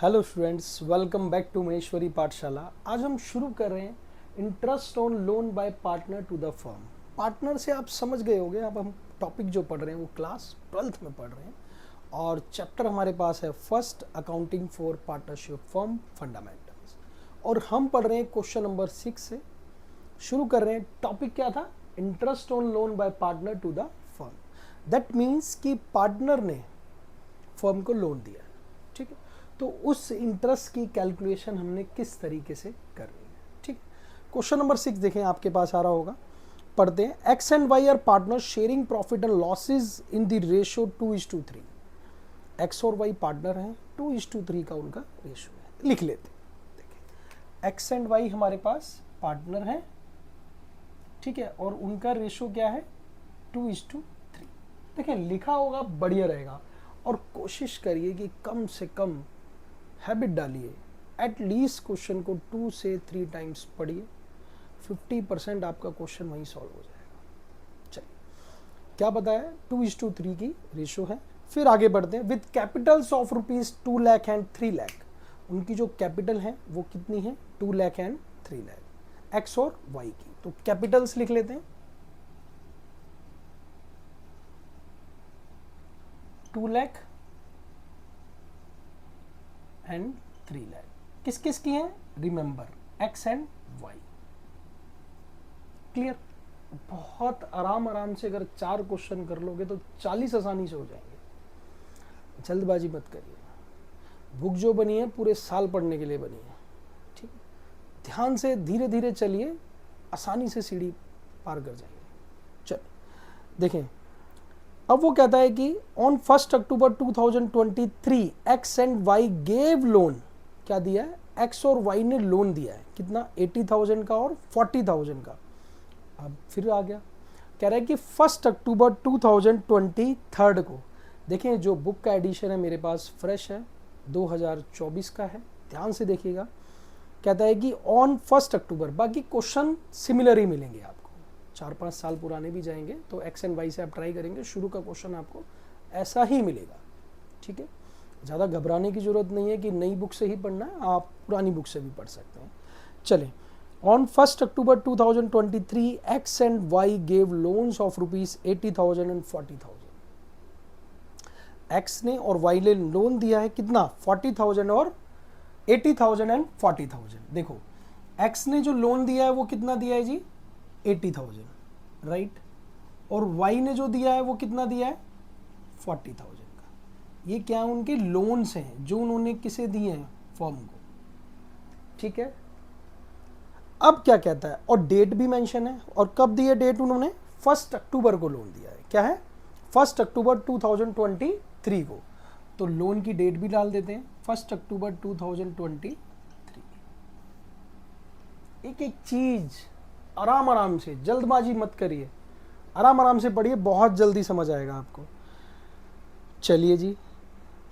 Hello students, welcome back to Maheshwari Pathshala. आज हम शुरू कर रहे हैं interest on loan by partner to the firm. Partner से आप समझ गए होंगे। अब हम टॉपिक जो पढ़ रहे हैं वो क्लास 12th में पढ़ रहे हैं और चैप्टर हमारे पास है first accounting for partnership firm fundamentals और हम पढ़ रहे हैं क्वेश्चन नंबर 6 से। शुरू कर रहे हैं। टॉपिक क्या था? Interest on loan by partner to the firm. That means कि पार्टनर ने फर्म को लोन दिया, ठीक है। तो उस इंटरेस्ट की कैलकुलेशन हमने किस तरीके से करनी है, ठीक। क्वेश्चन नंबर 6 देखें, आपके पास आ रहा होगा, पढ़ते हैं। X and Y are partner sharing profit and losses in the ratio 2:3। X और वाई पार्टनर हैं, 2:3 का उनका रेशियो है। लिख लेते हैं। देखिए, एक्स एंड वाई हमारे पास पार्टनर हैं, ठीक है, और उनका रेशियो क्या है? 2:3। देखिए, लिखा होगा बढ़िया रहेगा और कोशिश करिए कि कम से कम हैबिट डालिए, एटलीस्ट क्वेश्चन को 2 से 3 टाइम्स पढ़िए। 50% आपका क्वेश्चन वहीं सॉल्व हो जाएगा। चलिए, क्या बताया? 2:3 की रेशियो है। फिर आगे बढ़ते हैं। With Capitals of rupees 2 lakh and 3 lakh, उनकी जो कैपिटल है वो कितनी है? 2 लाख एंड 3 लाख, एक्स और वाई की। तो कैपिटल्स लिख लेते हैं। 2 लाख एंड 3 लाख किस किस की है? Remember, X and Y. Clear? बहुत आराम से अगर 4 क्वेश्चन कर लोगे तो 40 आसानी से हो जाएंगे। जल्दबाजी मत करिए। बुक जो बनी है पूरे साल पढ़ने के लिए बनी है, ठीक। ध्यान से धीरे धीरे चलिए, आसानी से सीढ़ी पार कर जाएंगे। चल देखें, अब वो कहता है कि on 1 October 2023 X and Y gave loan. क्या दिया है? एक्स और वाई ने लोन दिया है। कितना? 80,000 का और 40,000 का। अब फिर आ गया, कह रहा है कि 1 अक्टूबर 2023 को। देखें, जो बुक का एडिशन है मेरे पास फ्रेश है, 2024 का है। ध्यान से देखिएगा। कहता है कि ऑन 1 अक्टूबर, बाकी क्वेश्चन सिमिलर ही मिलेंगे आपको, 4-5 साल पुराने भी जाएंगे तो एक्स एंड वाई से आप ट्राई करेंगे, शुरू का क्वेश्चन आपको ऐसा ही मिलेगा, ठीक है। ज़्यादा घबराने की जरूरत नहीं है कि नई बुक से ही पढ़ना है, आप पुरानी बुक से भी पढ़ सकते हैं। चलें, on 1 October 2023 X and Y gave loans of rupees 80,000 and 40,000। X ने और वाई ने लोन दिया है कितना? 40,000 और 80,000 एंड 40,000। देखो, एक्स ने जो लोन दिया है वो कितना दिया है जी? 80,000, राइट। और वाई ने जो दिया है वो कितना दिया है? 40,000 का। ये क्या? उनके लोन्स हैं जो उन्होंने किसे दिए हैं? फर्म को, ठीक है। अब क्या कहता है? और डेट भी मेंशन है। और कब दिया डेट? उन्होंने 1 अक्टूबर को लोन दिया है। क्या है? 1 अक्टूबर 2023 को। तो लोन की डेट भी डाल देते हैं, 1 अक्टूबर 2023। एक एक चीज आराम से, जल्दबाजी मत करिए, आराम से पढ़िए, बहुत जल्दी समझ आएगा आपको। चलिए जी,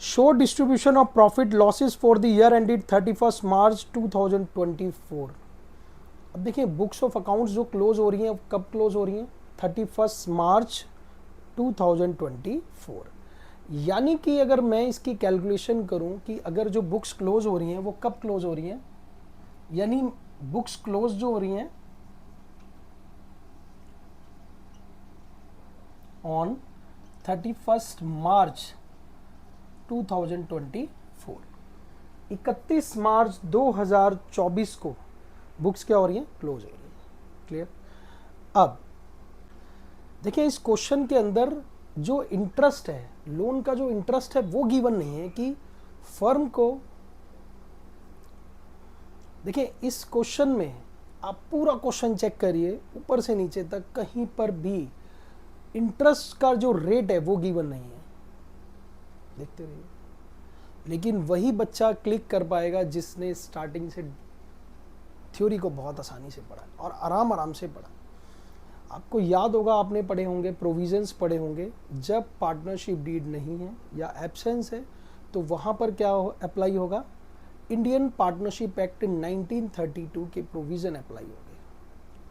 show distribution of profit losses for the year ended 31 March 2024। अब देखिए, बुक्स ऑफ अकाउंट्स जो क्लोज हो रही हैं, कब क्लोज हो रही हैं? 31 मार्च 2024। यानी कि अगर मैं इसकी कैलकुलेशन करूं कि अगर जो बुक्स क्लोज हो रही हैं वो कब क्लोज हो रही हैं, यानी बुक्स क्लोज जो हो रही हैं ऑन 31 मार्च 2024, 31 मार्च 2024 को बुक्स क्या हो रही हैं? क्लोज हो रही हैं। क्लियर? अब देखिए, इस क्वेश्चन के अंदर जो इंटरेस्ट है, लोन का जो इंटरेस्ट है वो गिवन नहीं है कि फर्म को। देखिए, इस क्वेश्चन में आप पूरा क्वेश्चन चेक करिए, ऊपर से नीचे तक कहीं पर भी इंटरेस्ट का जो रेट है वो गिवन नहीं है। देखते रहिए। लेकिन वही बच्चा क्लिक कर पाएगा जिसने स्टार्टिंग से थ्योरी को बहुत आसानी से पढ़ा और आराम से पढ़ा। आपको याद होगा, आपने पढ़े होंगे, प्रोविजंस पढ़े होंगे, जब पार्टनरशिप डीड नहीं है या एब्सेंस है तो वहाँ पर क्या अप्लाई होगा? इंडियन पार्टनरशिप एक्ट 1932 के प्रोविज़न अप्लाई होंगे,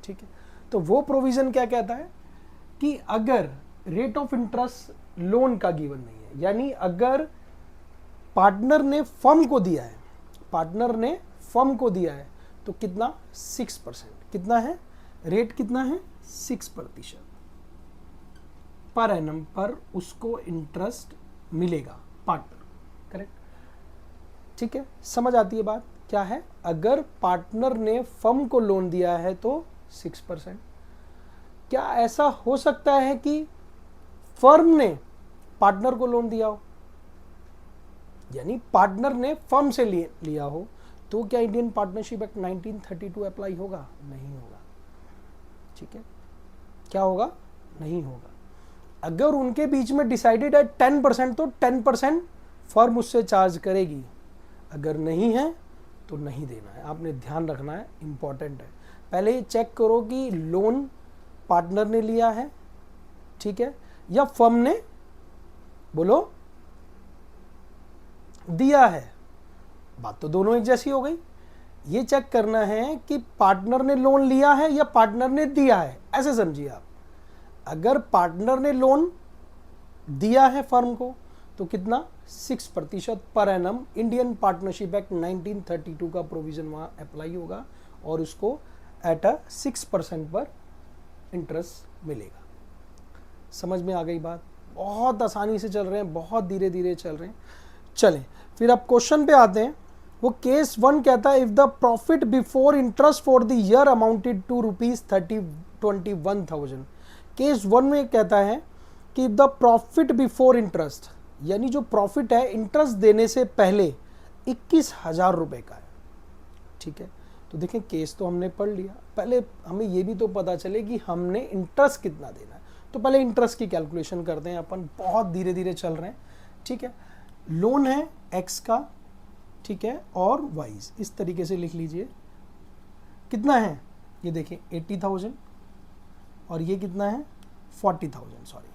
ठीक है। तो वो प्रोविज़न क्या कहता है कि अगर रेट ऑफ इंटरेस्ट लोन का गिवन नहीं है, यानी अगर पार्टनर ने फर्म को दिया है, पार्टनर ने फर्म को दिया है, तो कितना 6%, कितना है रेट, कितना है 6% पर एनम पर उसको इंटरेस्ट मिलेगा पार्टनर, करेक्ट। ठीक है, समझ आती है बात क्या है। अगर पार्टनर ने फर्म को लोन दिया है तो 6%। क्या ऐसा हो सकता है कि फर्म ने पार्टनर को लोन दिया हो, यानी पार्टनर ने फर्म से लिया हो, तो क्या इंडियन पार्टनरशिप एक्ट 1932 अप्लाई होगा? नहीं होगा। ठीक है, क्या होगा? नहीं होगा। अगर उनके बीच में डिसाइडेड है 10%, तो 10% फर्म उससे चार्ज करेगी, अगर नहीं है तो नहीं देना है। आपने ध्यान रखना है, इंपॉर्टेंट है। पहले ये चेक करो कि लोन पार्टनर ने लिया है, ठीक है, या फर्म ने, बोलो, दिया है। बात तो दोनों एक जैसी हो गई। ये चेक करना है कि पार्टनर ने लोन लिया है या पार्टनर ने दिया है, ऐसे समझिए आप। अगर पार्टनर ने लोन दिया है फर्म को, तो कितना 6% per annum Indian partnership act 1932 का प्रोविजन वहां अप्लाई होगा और उसको एट अ 6% पर इंटरेस्ट मिलेगा। समझ में आ गई बात? बहुत आसानी से चल रहे हैं, बहुत धीरे धीरे चल रहे हैं। चलें फिर अब क्वेश्चन पे आते हैं। वो केस 1 कहता है, if the profit before interest for the year amounted to ₹21,000। Case 1 में कहता है कि if the profit before interest, यानी जो प्रॉफिट है इंटरेस्ट देने से पहले 21,000 रुपए का है। ठीक है, तो देखें केस तो हमने पढ़ लिया, पहले हमें ये भी तो पता चले कि हमने इंटरेस्ट कितना देना है। तो पहले इंटरेस्ट की कैलकुलेशन करते हैं अपन, बहुत धीरे धीरे चल रहे हैं। ठीक है, लोन है एक्स का, ठीक है, और वाइज इस तरीके से लिख लीजिए। कितना है ये देखिए 80,000 और ये कितना है 40,000, सॉरी।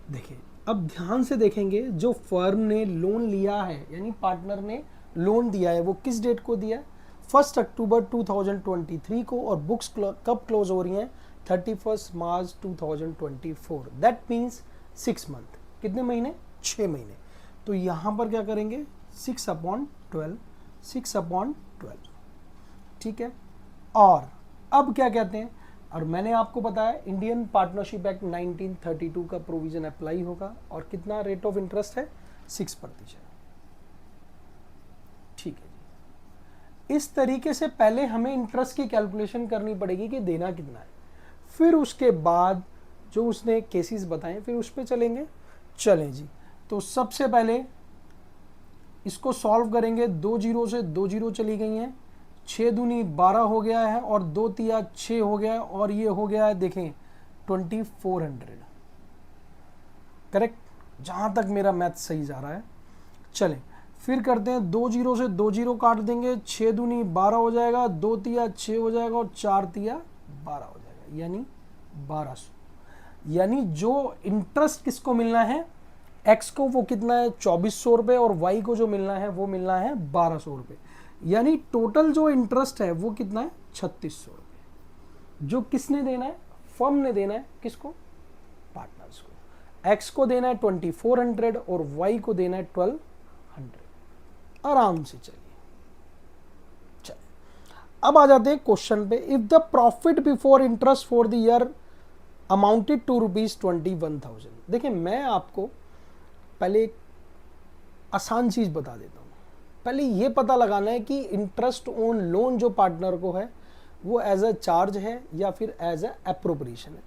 देखिए अब ध्यान से देखेंगे, जो फर्म ने लोन लिया है यानी पार्टनर ने लोन दिया है, वो किस डेट को दिया है? 1 अक्टूबर 2023 को, और बुक्स कब क्लोज हो रही हैं? 31 मार्च 2024। That means 6 month. कितने महीने? 6 महीने। तो यहां पर क्या करेंगे? 6/12, 6/12। ठीक है, और अब क्या कहते हैं, और मैंने आपको बताया इंडियन पार्टनरशिप एक्ट 1932 का प्रोविजन अप्लाई होगा, और कितना रेट ऑफ इंटरेस्ट है? 6%। ठीक है जी, इस तरीके से पहले हमें इंटरेस्ट की कैलकुलेशन करनी पड़ेगी कि देना कितना है। फिर उसके बाद जो उसने केसेस बताए फिर उस पर चलेंगे। चलें जी, तो सबसे पहले इसको सॉल्व करेंगे। 2 जीरो से 2 जीरो चली गई हैं, 6 दूनी 12 हो गया है, और 2 तिया 6 हो गया है, और ये हो गया है देखें 2400। करेक्ट, जहां तक मेरा मैथ सही जा रहा है। चलें फिर करते हैं, 2 जीरो से 2 जीरो काट देंगे, 6 दूनी 12 हो जाएगा, 2 तिया 6 हो जाएगा, और 4 तिया 12 हो जाएगा, यानी 1200। यानी जो इंटरेस्ट किसको मिलना है? एक्स को, वो कितना है? 2400 रुपये, और वाई को जो मिलना है वो मिलना है 1200 रुपये। यानी टोटल जो इंटरेस्ट है वो कितना है? 3600 रुपये। जो किसने देना है? फर्म ने देना है। किसको? पार्टनर्स को। एक्स को देना है 2400 और वाई को देना है 1200। आराम से चलिए। अब आ जाते हैं क्वेश्चन पे। If the profit before interest for the year amounted to ₹21,000। देखिए मैं आपको पहले एक आसान चीज बता देता हूं। पहले ये पता लगाना है कि इंटरेस्ट ऑन लोन जो पार्टनर को है वो एज अ चार्ज है या फिर एज अ एप्रोप्रिएशन है।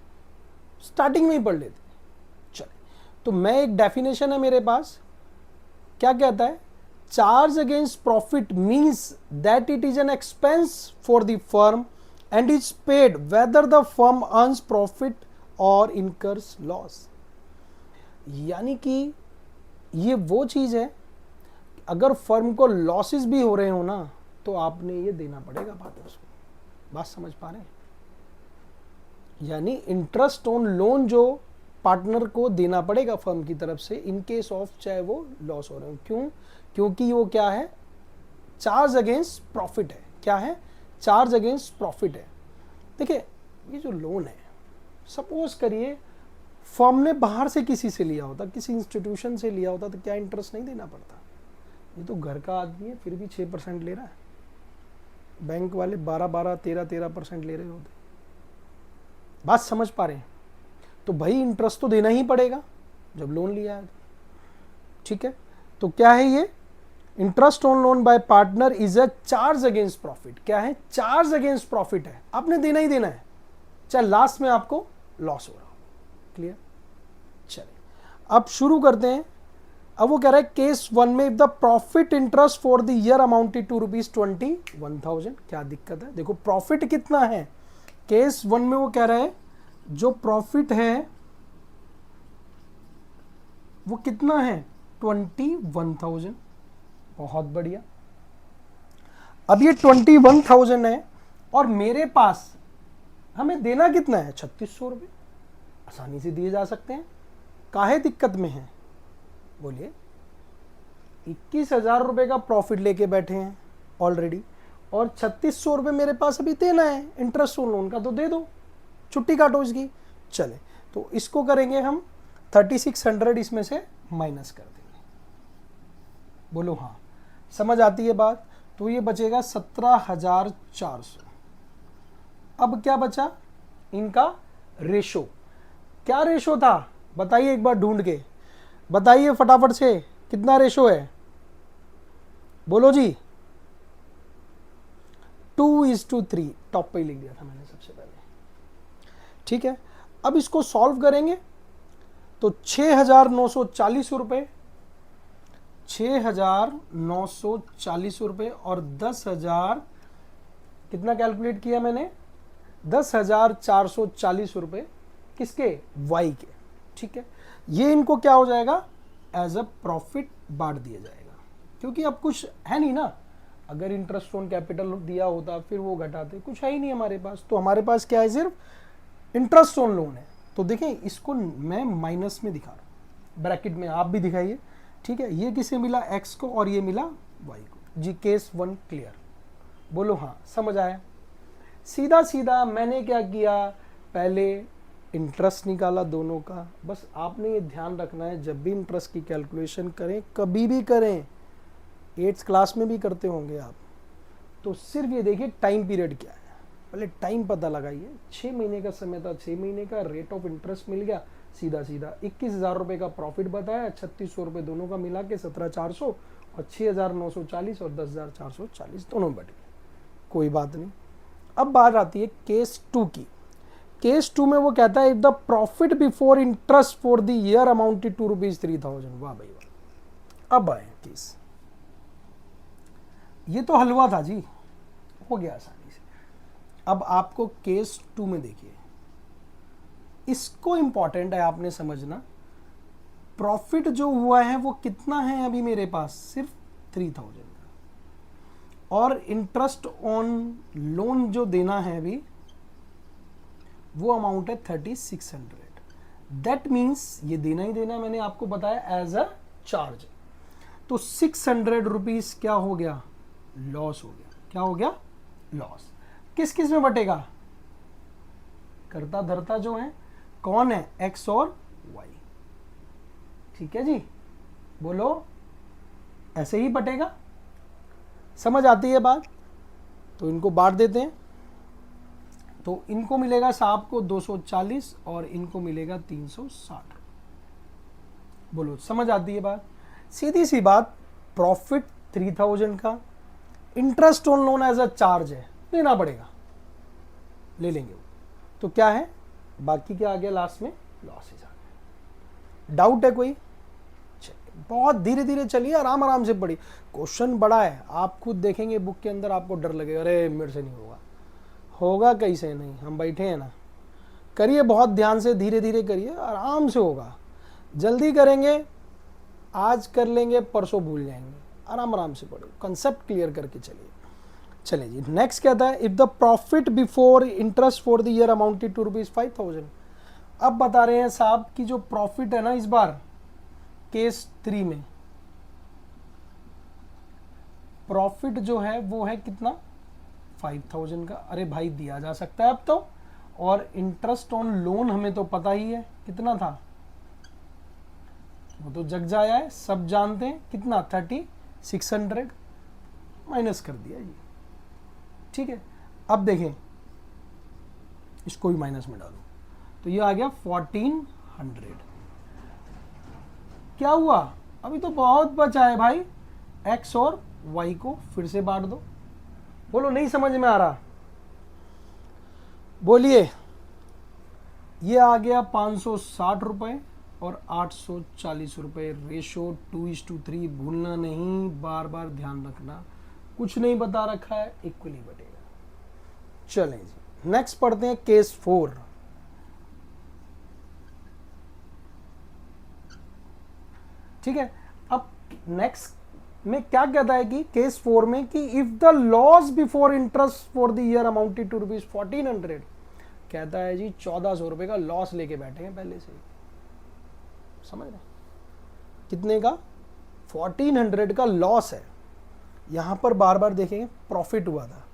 स्टार्टिंग में ही पढ़ लेते। चले, तो मैं एक डेफिनेशन है मेरे पास, क्या कहता है? Charge against profit means that it is an expense for the firm and is paid whether the firm earns profit और इनकर्स लॉस। यानी कि ये वो चीज है, अगर फर्म को लॉसेस भी हो रहे हो ना तो आपने ये देना पड़ेगा पार्टनर्स को। बात समझ पा रहे हैं? यानी इंटरेस्ट ऑन लोन जो पार्टनर को देना पड़ेगा फर्म की तरफ से इन केस ऑफ चाहे वो लॉस हो रहे हो। क्यों? क्योंकि वो क्या है? चार्ज अगेंस्ट प्रॉफिट है। क्या है? चार्ज अगेंस्ट प्रॉफिट है। देखिए ये जो लोन है, सपोज करिए फर्म ने बाहर से किसी से लिया होता, किसी इंस्टीट्यूशन से लिया होता, तो क्या इंटरेस्ट नहीं देना पड़ता? ये तो घर का आदमी है, फिर भी 6% ले रहा है। बैंक वाले 12-12, 13-13% ले रहे होते। बात समझ पा रहे हैं? तो भाई इंटरेस्ट तो देना ही पड़ेगा जब लोन लिया है। ठीक है, तो क्या है ये? Interest on loan by partner is a charge against profit. क्या है? चार्ज अगेंस्ट प्रॉफिट है, आपने देना ही देना है, चाहे लास्ट में आपको लॉस हो रहा हो। क्लियर? चलिए अब शुरू करते हैं। अब वो कह रहा है केस 1 में if the profit interest for the year amounted to ₹21,000। क्या दिक्कत है? देखो प्रॉफिट कितना है, केस 1 में वो कह रहा है जो प्रॉफिट है वो कितना है? 21,000। बहुत बढ़िया। अब ये 21,000 है और मेरे पास हमें देना कितना है? 3600 रुपये। आसानी से दिए जा सकते हैं। काहे दिक्कत में है? बोलिए। 21,000 रुपये का प्रॉफिट लेके बैठे हैं ऑलरेडी, और 3600 रुपये मेरे पास अभी देना है इंटरेस्ट ऑन लोन का, तो दे दो, छुट्टी काटो इसकी। चले, तो इसको करेंगे हम 3600 इसमें से माइनस कर देंगे। बोलो हाँ, समझ आती है बात? तो ये बचेगा 17,400। अब क्या बचा? इनका रेशो। क्या रेशो था बताइए एक बार ढूंढ के, बताइए फटाफट से, कितना रेशो है? बोलो जी। 2:3। टॉप पे ही लिख दिया था मैंने सबसे पहले। ठीक है, अब इसको सॉल्व करेंगे तो 6,940 रुपये, 6,940 रुपये और 10,000, कितना कैलकुलेट किया मैंने? 10,440 रुपये किसके? वाई के। ठीक है, ये इनको क्या हो जाएगा? एज अ प्रॉफिट बांट दिया जाएगा, क्योंकि अब कुछ है नहीं ना। अगर इंटरेस्ट ऑन कैपिटल दिया होता फिर वो घटाते, कुछ है ही नहीं हमारे पास। तो हमारे पास क्या है? सिर्फ इंटरेस्ट ऑन लोन है। तो देखें, इसको मैं माइनस में दिखा रहा हूँ, ब्रैकेट में आप भी दिखाइए। ठीक है, ये किसे मिला? एक्स को, और ये मिला वाई को। जी केस 1 क्लियर? बोलो हाँ, समझ आया? सीधा सीधा मैंने क्या किया, पहले इंटरेस्ट निकाला दोनों का। बस आपने ये ध्यान रखना है, जब भी इंटरेस्ट की कैलकुलेशन करें, कभी भी करें, 8th क्लास में भी करते होंगे आप, तो सिर्फ ये देखिए टाइम पीरियड क्या है, पहले टाइम पता लगाइए। 6 महीने का समय था, 6 महीने का रेट ऑफ इंटरेस्ट मिल गया, सीधा सीधा 21,000 रुपये का प्रॉफिट बताया, 3600 रुपये दोनों का मिला के 17,400, और 6,940 और 10,440 दोनों बढ़ गए। कोई बात नहीं। अब बात आती है केस 2 की। केस 2 में वो कहता है if the profit before interest for the year amounted to ₹3,000। वाह भाई वाह। अब आए केस, ये तो हलवा था जी, हो गया आसानी से। अब आपको केस 2 में देखिए, इसको इंपॉर्टेंट है आपने समझना। प्रॉफिट जो हुआ है वो कितना है अभी मेरे पास? सिर्फ 3,000 का, और इंटरेस्ट ऑन लोन जो देना है अभी वो अमाउंट है 3,600। दैट मीन्स ये देना ही देना है, मैंने आपको बताया एज अ चार्ज। तो 600 रुपीज क्या हो गया? लॉस हो गया। क्या हो गया? लॉस। किस किस में बटेगा? करता धरता जो है कौन है? एक्स और वाई। ठीक है जी, बोलो। ऐसे ही बटेगा। समझ आती है बात? तो इनको बांट देते हैं, तो इनको मिलेगा साहब को 240 और इनको मिलेगा 360। बोलो, समझ आती है बात? सीधी सी बात, प्रॉफिट 3,000 का, interest on loan as a charge है, लेना पड़ेगा, ले लेंगे वो। तो क्या है? बाकी क्या आ गया लास्ट में? लॉसेज आ गया। डाउट है कोई? बहुत धीरे धीरे चलिए, आराम आराम से पढ़िए। क्वेश्चन बड़ा है, आप खुद देखेंगे बुक के अंदर, आपको डर लगेगा, अरे मेरे से नहीं होगा। होगा कैसे नहीं, हम बैठे हैं ना। करिए, बहुत ध्यान से, धीरे धीरे करिए, आराम से होगा। जल्दी करेंगे, आज कर लेंगे, परसों भूल जाएंगे। आराम आराम से पढ़ो, कंसेप्ट क्लियर करके चलिए। चलिए जी, नेक्स्ट क्या था? If the profit before interest for the year amounted to ₹5,000। अब बता रहे हैं साहब की जो प्रॉफिट है ना इस बार केस 3 में, प्रॉफिट जो है वो है कितना? 5,000 का। अरे भाई दिया जा सकता है अब तो, और इंटरेस्ट ऑन लोन हमें तो पता ही है कितना था, वो तो जग जाया है, सब जानते हैं कितना, 3600 माइनस कर दिया जी। ठीक है, अब देखें इसको भी माइनस में डालो तो ये आ गया 1400। क्या हुआ, अभी तो बहुत बचा है भाई, x और y को फिर से बांट दो। बोलो नहीं समझ में आ रहा, बोलिए। ये आ गया 560 रुपए और 840 रुपए, रेशो 2:3, भूलना नहीं, बार बार ध्यान रखना, कुछ नहीं बता रखा है, इक्वली बटेगा। चलें जी, नेक्स्ट पढ़ते हैं केस 4। ठीक है, अब नेक्स्ट में क्या कहता है कि केस 4 में कि if the loss before interest for the year amounted to ₹1400, कहता है जी 1400 रुपए का लॉस लेके बैठे हैं पहले से, समझ रहे कितने का, 1400 का लॉस है। यहां पर बार बार देखेंगे प्रॉफिट हुआ था,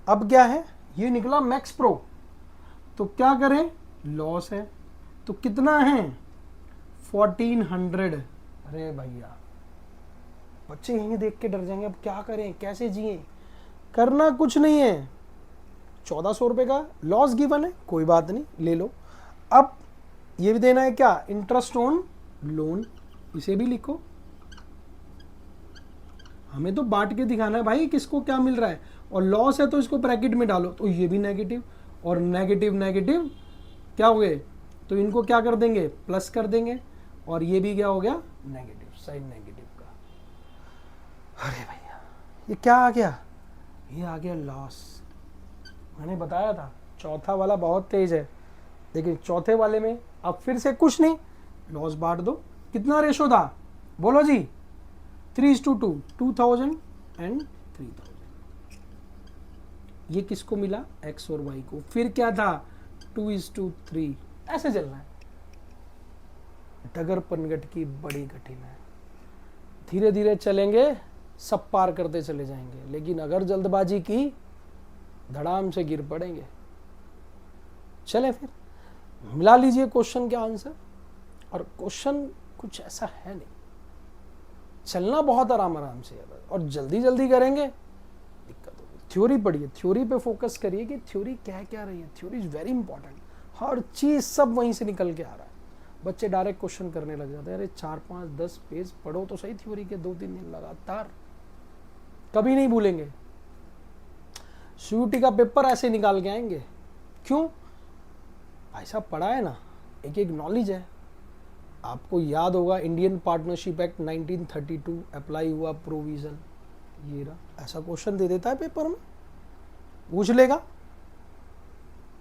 अब क्या है, ये निकला मैक्स प्रो, तो क्या करें, लॉस है तो कितना है 1400। अरे भैया बच्चे यहीं देख के डर जाएंगे, अब क्या करें, कैसे जिए, करना कुछ नहीं है, 1400 रुपए का लॉस गिवन है, कोई बात नहीं, ले लो। अब ये भी देना है क्या, इंटरेस्ट ऑन लोन, इसे भी लिखो, हमें तो बांट के दिखाना है भाई किसको क्या मिल रहा है, और लॉस है तो इसको ब्रैकेट में डालो, तो ये भी नेगेटिव और नेगेटिव नेगेटिव क्या हो गए, तो इनको क्या कर देंगे, प्लस कर देंगे, और ये भी क्या हो गया, नेगेटिव, साइन नेगेटिव का। अरे भैया ये क्या आ गया, ये आ गया लॉस। मैंने बताया था चौथा वाला बहुत तेज है, लेकिन चौथे वाले में अब फिर से कुछ नहीं, लॉस बांट दो, कितना रेशो था, बोलो जी, 3:2, 2000 एंड 3000। ये किसको मिला, x और y को, फिर क्या था 2:3, ऐसे चलना है। डगर पनगट की बड़ी कठिन है, धीरे धीरे चलेंगे, सब पार करते चले जाएंगे, लेकिन अगर जल्दबाजी की धड़ाम से गिर पड़ेंगे। चले फिर मिला लीजिए क्वेश्चन के आंसर, और क्वेश्चन कुछ ऐसा है नहीं, चलना बहुत आराम आराम से है, और जल्दी जल्दी करेंगे दिक्कत होगी। थ्योरी पढ़िए, थ्योरी पे फोकस करिए कि थ्योरी कह क्या रही है, थ्योरी इज वेरी इंपॉर्टेंट, हर चीज सब वहीं से निकल के आ रहा है। बच्चे डायरेक्ट क्वेश्चन करने लग जाते हैं, अरे 4, 5, 10 पेज पढ़ो तो सही थ्योरी के, 2-3 दिन लगातार, कभी नहीं भूलेंगे। सीयूटी का पेपर ऐसे निकाल के आएंगे, क्यों भाई साहब, पढ़ा है ना, एक एक नॉलेज है। आपको याद होगा इंडियन पार्टनरशिप एक्ट 1932 अप्लाई हुआ प्रोविजन, ये रहा, ऐसा क्वेश्चन दे देता है पेपर में, पूछ लेगा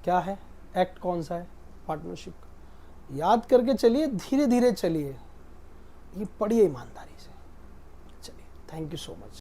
क्या है एक्ट, कौन सा है पार्टनरशिप का, याद करके चलिए, धीरे धीरे चलिए, ये पढ़िए ईमानदारी से। चलिए, थैंक यू सो मच।